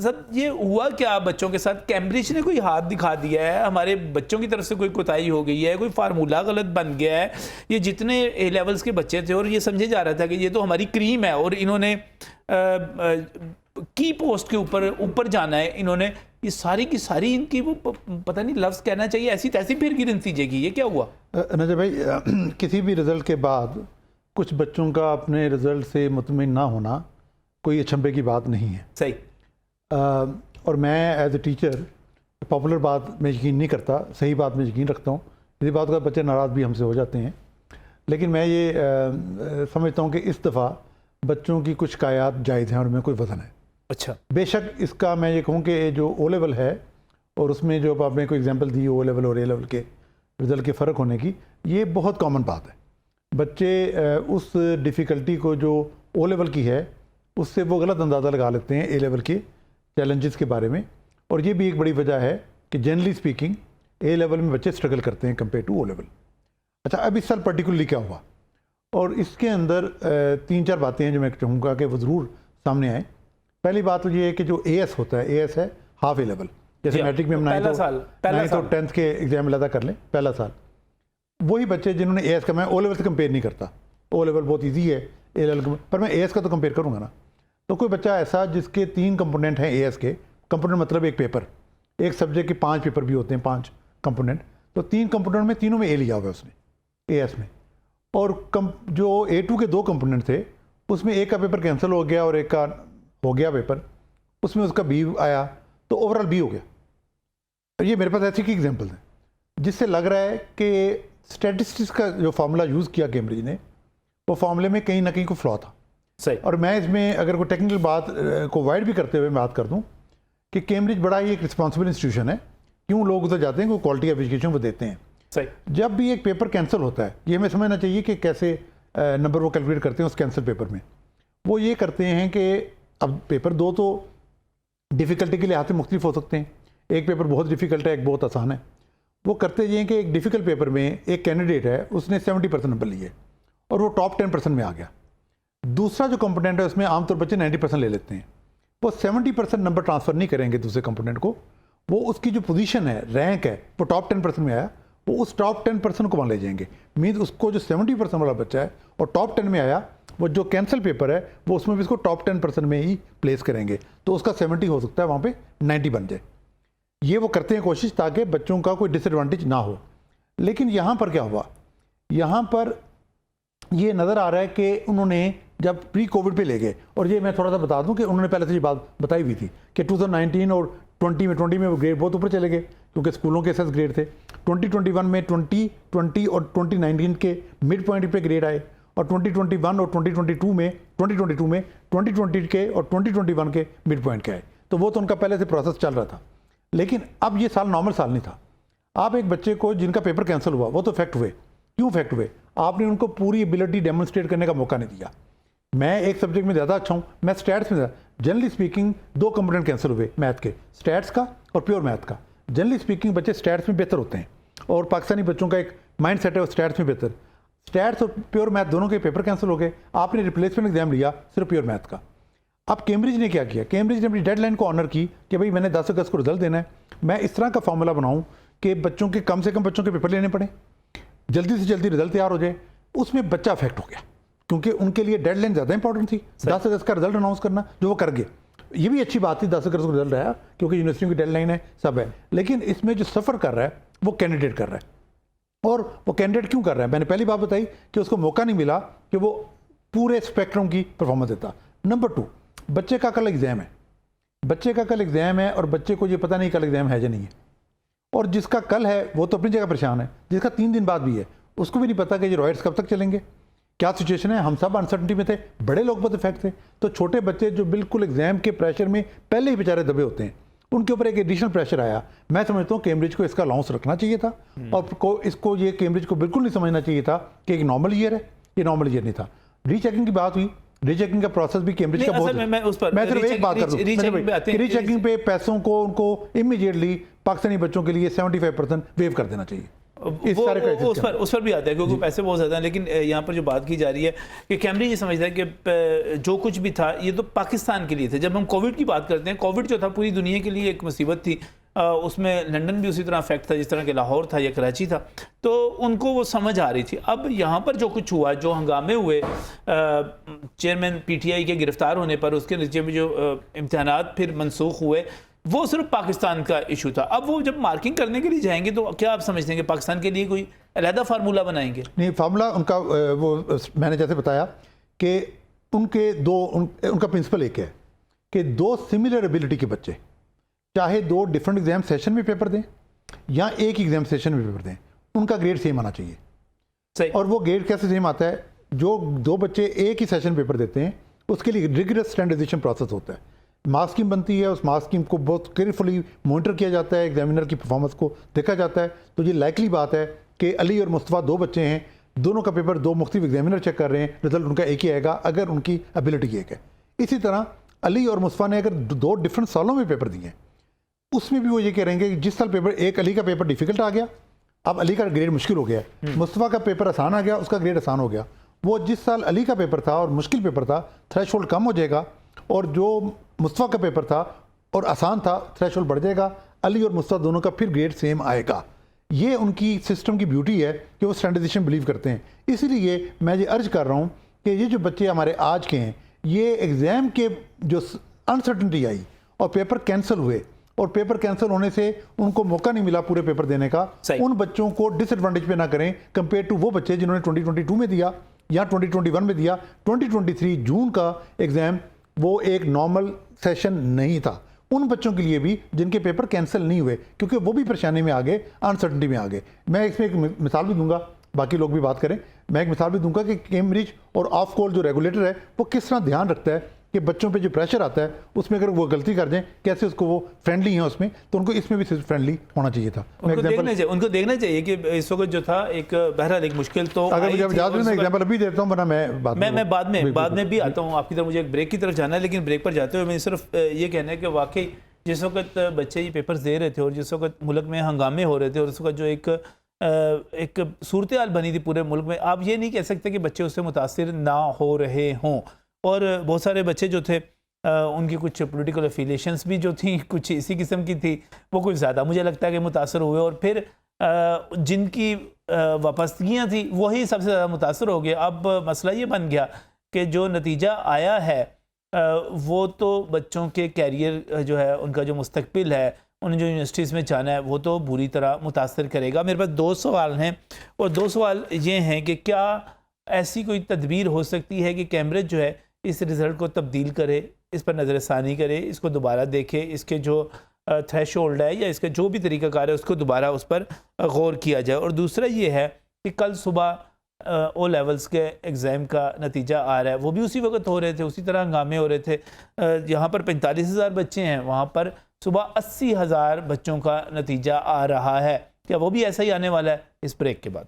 سب یہ ہوا کیا بچوں کے ساتھ؟ کیمبرج نے کوئی ہاتھ دکھا دیا ہے؟ ہمارے بچوں کی طرف سے کوئی کوتاہی ہو گئی ہے؟ کوئی فارمولہ غلط بن گیا ہے؟ یہ جتنے اے لیولز کے بچے تھے اور یہ سمجھے جا رہا تھا کہ یہ تو ہماری کریم ہے اور انہوں نے کی پوسٹ کے اوپر جانا ہے، انہوں نے یہ ساری کی ساری ان کی وہ پتہ نہیں لفظ کہنا چاہیے ایسی تیسی پھر گرن نتیجے کی. یہ کیا ہوا؟ نجا بھائی، کسی بھی رزلٹ کے بعد کچھ بچوں کا اپنے رزلٹ سے مطمئن نہ ہونا کوئی اچھمبے کی بات نہیں ہے. صحیح. اور میں ایز اے ٹیچر پاپولر بات میں یقین نہیں کرتا، صحیح بات میں یقین رکھتا ہوں. اسی بات کا بچے ناراض بھی ہم سے ہو جاتے ہیں، لیکن میں یہ سمجھتا ہوں کہ اس دفعہ بچوں کی کچھ شکایات جائز ہیں اور میں کوئی وزن ہے. اچھا. بے شک اس کا میں یہ کہوں کہ جو او لیول ہے اور اس میں جو آپ نے کوئی ایگزامپل دی او لیول اور اے لیول کے رزلٹ کے فرق ہونے کی، یہ بہت کامن بات ہے. بچے اس ڈیفیکلٹی کو جو او لیول کی ہے اس سے وہ غلط اندازہ لگا لیتے ہیں اے لیول کے چیلنجز کے بارے میں، اور یہ بھی ایک بڑی وجہ ہے کہ جنرلی اسپیکنگ اے لیول میں بچے اسٹرگل کرتے ہیں کمپیئر ٹو او لیول. اچھا، اب اس سال پرٹیکولرلی کیا ہوا، اور اس کے اندر 3-4 باتیں ہیں جو میں چاہوں گا کہ وہ ضرور سامنے آئیں. پہلی بات تو یہ ہے کہ جو اے ایس ہوتا ہے، اے ایس ہے ہاف اے لیول. جیسے میٹرک میں ہم 9th اور 10th کے ایگزام علیحدہ کر لیں، پہلا سال. وہی بچے جنہوں نے اے ایس کا، میں او لیول سے کمپیئر نہیں کرتا، او لیول بہت ایزی ہے اے لیول پر میں اے ایس کا تو کمپیئر کروں گا نا. تو کوئی بچہ ایسا جس کے 3 کمپوننٹ ہیں اے ایس کے، کمپوننٹ مطلب ایک پیپر، ایک سبجیکٹ کے 5 پیپر بھی ہوتے ہیں، 5 کمپوننٹ، تو 3 کمپوننٹ میں تینوں میں اے لیا ہوا ہے اس نے اے ایس میں. اور جو A2 کے 2 کمپوننٹ تھے اس میں ایک کا پیپر کینسل ہو گیا اور ایک کا ہو گیا پیپر، اس میں اس کا بی آیا تو اوور آل بی ہو گیا. یہ میرے پاس ایسی کی ایگزامپل ہیں جس سے لگ رہا ہے کہ اسٹیٹسٹکس کا جو فارمولا یوز کیا کیمبرج نے، وہ فارمولے میں کہیں نہ کہیں کو فلا تھا. صحیح. اور میں اس میں اگر کوئی ٹیکنیکل بات کو وائڈ بھی کرتے ہوئے بات کر دوں کہ کیمبرج بڑا ہی ایک رسپانسبل انسٹیٹیوشن ہے. کیوں لوگ ادھر جاتے ہیں؟ کوئی کوالٹی آف ایجوکیشن وہ دیتے ہیں. صحیح. جب بھی ایک پیپر کینسل ہوتا ہے، یہ ہمیں سمجھنا چاہیے کہ کیسے نمبر وہ کیلکولیٹ کرتے ہیں اس کینسل پیپر میں. وہ یہ کرتے ہیں کہ اب پیپر 2 تو ڈیفیکلٹی کے لحاظ سے مختلف ہو سکتے ہیں، ایک پیپر بہت ڈیفیکلٹ ہے، ایک بہت آسان ہے. وہ کرتے یہ ہیں کہ ایک ڈیفیکلٹ پیپر میں ایک کینڈیڈیٹ ہے، اس نے 70% نمبر لیے اور وہ ٹاپ 10% میں آ گیا. دوسرا جو کمپوننٹ ہے اس میں عام طور بچے 90% لے لیتے ہیں. وہ 70% نمبر ٹرانسفر نہیں کریں گے دوسرے کمپوننٹ کو، وہ اس کی جو پوزیشن ہے، رینک ہے، وہ ٹاپ 10% میں آیا، وہ اس ٹاپ 10% کو وہاں لے جائیں گے. مینز اس کو جو 70% والا بچہ ہے اور ٹاپ 10 میں آیا، وہ جو کینسل پیپر ہے وہ اس میں بھی اس کو ٹاپ 10% میں ہی پلیس کریں گے، تو اس کا 70 ہو سکتا ہے وہاں پہ 90 بن جائے. یہ وہ کرتے ہیں کوشش تاکہ بچوں کا کوئی ڈس ایڈوانٹیج نہ ہو. لیکن یہاں پر کیا ہوا، یہاں پر یہ نظر آ رہا ہے کہ انہوں نے جب پری کووڈ پہ لے گئے، اور یہ میں تھوڑا سا بتا دوں کہ انہوں نے پہلے سے یہ بات بتائی ہوئی تھی کہ 2019 اور 20 میں وہ گریڈ بہت اوپر چلے گئے کیونکہ اسکولوں کے ایسے گریڈ تھے. 2021 میں 2020 اور 2019 کے مڈ پوائنٹ پہ گریڈ آئے، اور 2021 اور 2022 میں 2020 کے اور 2021 کے مڈ پوائنٹ کے آئے. تو وہ تو ان کا پہلے سے پروسیس چل رہا تھا. لیکن اب یہ سال نارمل سال نہیں تھا. آپ ایک بچے کو جن کا پیپر کینسل ہوا وہ تو افیکٹ ہوئے. کیوں افیکٹ ہوئے؟ آپ نے ان کو پوری ایبلٹی ڈیمونسٹریٹ کرنے کا موقع نہیں دیا. میں ایک سبجیکٹ میں زیادہ اچھا ہوں، میں اسٹیٹس میں زیادہ، جنرلی اسپیکنگ 2 کمپوننٹ کینسل ہوئے میتھ کے، اسٹیٹس کا اور پیور میتھ کا. جنرلی اسپیکنگ بچے اسٹیٹس میں بہتر ہوتے ہیں، اور پاکستانی بچوں کا ایک مائنڈ سیٹ ہے وہ اسٹیٹس میں بہتر. اسٹیٹس اور پیور میتھ دونوں کے پیپر کینسل ہو گئے. آپ نے ریپلیسمنٹ ایگزام لیا صرف پیور میتھ کا. اب کیمبرج نے کیا کیا؟ کیمبرج نے اپنی ڈیڈ لائن کو آنر کی کہ بھائی میں نے 10 اگست کو رزلٹ دینا ہے، میں اس طرح کا فارمولا بناؤں کہ بچوں کے کم سے کم بچوں کے پیپر لینے پڑیں، جلدی سے جلدی رزلٹ تیار ہو جائے. اس میں بچہ افیکٹ ہو گیا کیونکہ ان کے لیے ڈیڈ لائن زیادہ امپورٹنٹ تھی، 10 اگست کا رزلٹ اناؤنس کرنا، جو وہ کر گئے. یہ بھی اچھی بات تھی 10 اگست کو رزلٹ آیا کیونکہ یونیورسٹیوں کی ڈیڈ لائن ہے، سب ہے. لیکن اس میں جو سفر کر رہا ہے وہ کینڈیڈیٹ کر رہا ہے. اور وہ کینڈیڈیٹ کیوں کر رہا ہے؟ میں نے پہلی بات بتائی کہ اس کو موقع نہیں ملا کہ وہ پورے اسپیکٹرم کی پرفارمنس دیتا. نمبر 2، بچے کا کل ایگزام ہے، بچے کا کل ایگزام ہے اور بچے کو یہ پتہ نہیں کل ایگزام ہے یا نہیں ہے. اور جس کا کل ہے وہ تو اپنی جگہ پریشان ہے، جس کا 3 دن بعد بھی ہے اس کو بھی نہیں پتا کہ یہ رائٹس کب تک چلیں گے، کیا سچویشن ہے. ہم سب انسرٹنٹی میں تھے، بڑے لوگ بہت افیکٹ تھے. تو چھوٹے بچے جو بالکل ایگزام کے پریشر میں پہلے ہی بیچارے دبے ہوتے ہیں، ان کے اوپر ایک ایڈیشنل پریشر آیا. میں سمجھتا ہوں کیمبرج کو اس کا الاؤنس رکھنا چاہیے تھا، اور اس کو یہ کیمبرج کو بالکل نہیں سمجھنا چاہیے تھا کہ ایک نارمل ایئر ہے. یہ نارمل ایئر نہیں تھا. ری چیکنگ کی بات ہوئی، ری چیکنگ کا پروسیس بھی کیمبرج کا بہت. میں صرف ایک بات کر دوں، ری چیکنگ پہ پیسوں کو ان کو امیڈیٹلی پاکستانی بچوں کے لیے 75% ویو کر دینا چاہیے. اس پر بھی آتا ہے کیونکہ پیسے بہت زیادہ ہیں. لیکن یہاں پر جو بات کی جا رہی ہے کہ کیمبرج یہ سمجھتا ہے کہ جو کچھ بھی تھا یہ تو پاکستان کے لیے تھا. جب ہم کووڈ کی بات کرتے ہیں, کووڈ جو تھا پوری دنیا کے لیے ایک مصیبت تھی, اس میں لنڈن بھی اسی طرح افیکٹ تھا جس طرح کہ لاہور تھا یا کراچی تھا, تو ان کو وہ سمجھ آ رہی تھی. اب یہاں پر جو کچھ ہوا, جو ہنگامے ہوئے چیئرمین پی ٹی آئی کے گرفتار ہونے پر, اس کے نتیجے میں جو امتحانات پھر منسوخ ہوئے, وہ صرف پاکستان کا ایشو تھا. اب وہ جب مارکنگ کرنے کے لیے جائیں گے تو کیا آپ سمجھتے ہیں کہ پاکستان کے لیے کوئی علیحدہ فارمولہ بنائیں گے؟ نہیں, فارمولہ ان کا وہ میں نے جیسے بتایا کہ ان کا پرنسپل ایک ہے کہ 2 سملر ایبلٹی کے بچے چاہے 2 ڈفرنٹ ایگزام سیشن میں پیپر دیں یا ایک ایگزام سیشن میں پیپر دیں, ان کا گریڈ سیم آنا چاہیے. صحیح. اور وہ گریڈ کیسے سیم آتا ہے؟ جو 2 بچے ایک ہی سیشن پیپر دیتے ہیں اس کے لیے ریگولر اسٹینڈرڈائزیشن پروسیس ہوتا ہے. مارکس اسکیم بنتی ہے, اس مارکس اسکیم کو بہت کیئرفلی مانیٹر کیا جاتا ہے, ایگزامینر کی پرفارمنس کو دیکھا جاتا ہے. تو یہ لائکلی بات ہے کہ علی اور مصطفیٰ 2 بچے ہیں, دونوں کا پیپر 2 مختلف ایگزامینر چیک کر رہے ہیں, رزلٹ ان کا ایک ہی آئے گا اگر ان کی ایبلٹی ایک ہے. اسی طرح علی اور مصطفیٰ نے اگر 2 ڈفرنٹ سالوں میں پیپر دیے ہیں, اس میں بھی وہ یہ کہہ رہے ہیں کہ جس سال پیپر ایک علی کا پیپر ڈیفیکلٹ آ گیا, اب علی کا گریڈ مشکل ہو گیا, مصطفیٰ کا پیپر آسان آ گیا, اس کا گریڈ آسان ہو گیا. وہ جس سال علی کا پیپر تھا اور مشکل پیپر تھا, تھریش ہولڈ کم ہو جائے گا, اور جو مصطفیٰ کا پیپر تھا اور آسان تھا, تھریش ہولڈ بڑھ جائے گا. علی اور مصطفیٰ دونوں کا پھر گریڈ سیم آئے گا. یہ ان کی سسٹم کی بیوٹی ہے کہ وہ اسٹینڈرڈائزیشن بلیو کرتے ہیں. اسی لیے میں یہ عرض کر رہا ہوں کہ یہ جو بچے ہمارے آج کے ہیں, یہ ایگزام کے جو انسرٹنٹی آئی اور پیپر کینسل ہوئے, اور پیپر کینسل ہونے سے ان کو موقع نہیں ملا پورے پیپر دینے کا, ان بچوں کو ڈس ایڈوانٹیج پہ نہ کریں کمپیئر ٹو وہ بچے جنہوں نے 2022 میں دیا یا 2021 میں دیا. 2023 جون کا ایگزام وہ ایک نارمل سیشن نہیں تھا. ان بچوں کے لیے بھی جن کے پیپر کینسل نہیں ہوئے, کیونکہ وہ بھی پریشانی میں آگے, انسرٹنٹی میں آگے. میں اس میں ایک مثال بھی دوں گا, باقی لوگ بھی بات کریں. میں ایک مثال بھی دوں گا کہ کیمبرج اور آف کول جو ریگولیٹر ہے وہ کس طرح دھیان رکھتا ہے کہ بچوں پہ جو پریشر آتا ہے اس میں اگر وہ غلطی کر دیں کیسے اس کو وہ فرینڈلی ہیں اس میں, تو ان کو اس میں بھی فرینڈلی ہونا چاہیے تھا. ان کو دیکھنا چاہیے کہ اس وقت جو تھا ایک بہرحال ایک مشکل تو اگر مجھے اجازت میں ایگزامپل ابھی دیتا ہوں, ورنہ میں بعد میں بھی آتا ہوں آپ کی طرف. مجھے ایک بریک کی طرف جانا ہے, لیکن بریک پر جاتے ہوئے میں صرف یہ کہنا ہے کہ واقعی جس وقت بچے یہ پیپرز دے رہے تھے اور جس وقت ملک میں ہنگامے ہو رہے تھے اور اس وقت جو ایک صورتحال بنی تھی پورے ملک میں, آپ یہ نہیں کہہ سکتے کہ بچے اس سے متاثر نہ ہو رہے ہوں. اور بہت سارے بچے جو تھے ان کی کچھ پولیٹیکل افیلیشنز بھی جو تھیں کچھ اسی قسم کی تھی, وہ کچھ زیادہ مجھے لگتا ہے کہ متاثر ہوئے, اور پھر جن کی وابستگیاں تھیں وہی سب سے زیادہ متاثر ہو گئے. اب مسئلہ یہ بن گیا کہ جو نتیجہ آیا ہے وہ تو بچوں کے کیریئر جو ہے, ان کا جو مستقبل ہے, انہیں جو یونیورسٹیز میں جانا ہے, وہ تو بری طرح متاثر کرے گا. میرے پاس 2 سوال ہیں, اور 2 سوال یہ ہیں کہ کیا ایسی کوئی تدبیر ہو سکتی ہے کہ کیمبرج جو ہے اس رزلٹ کو تبدیل کرے, اس پر نظر ثانی کرے, اس کو دوبارہ دیکھے, اس کے جو تھریش ہولڈ ہے یا اس کا جو بھی طریقہ کار ہے اس کو دوبارہ اس پر غور کیا جائے. اور دوسرا یہ ہے کہ کل صبح او لیولز کے ایگزام کا نتیجہ آ رہا ہے, وہ بھی اسی وقت ہو رہے تھے, اسی طرح ہنگامے ہو رہے تھے. یہاں پر 45,000 بچے ہیں, وہاں پر صبح 80,000 بچوں کا نتیجہ آ رہا ہے. کیا وہ بھی ایسا ہی آنے والا ہے؟ اس بریک کے بعد.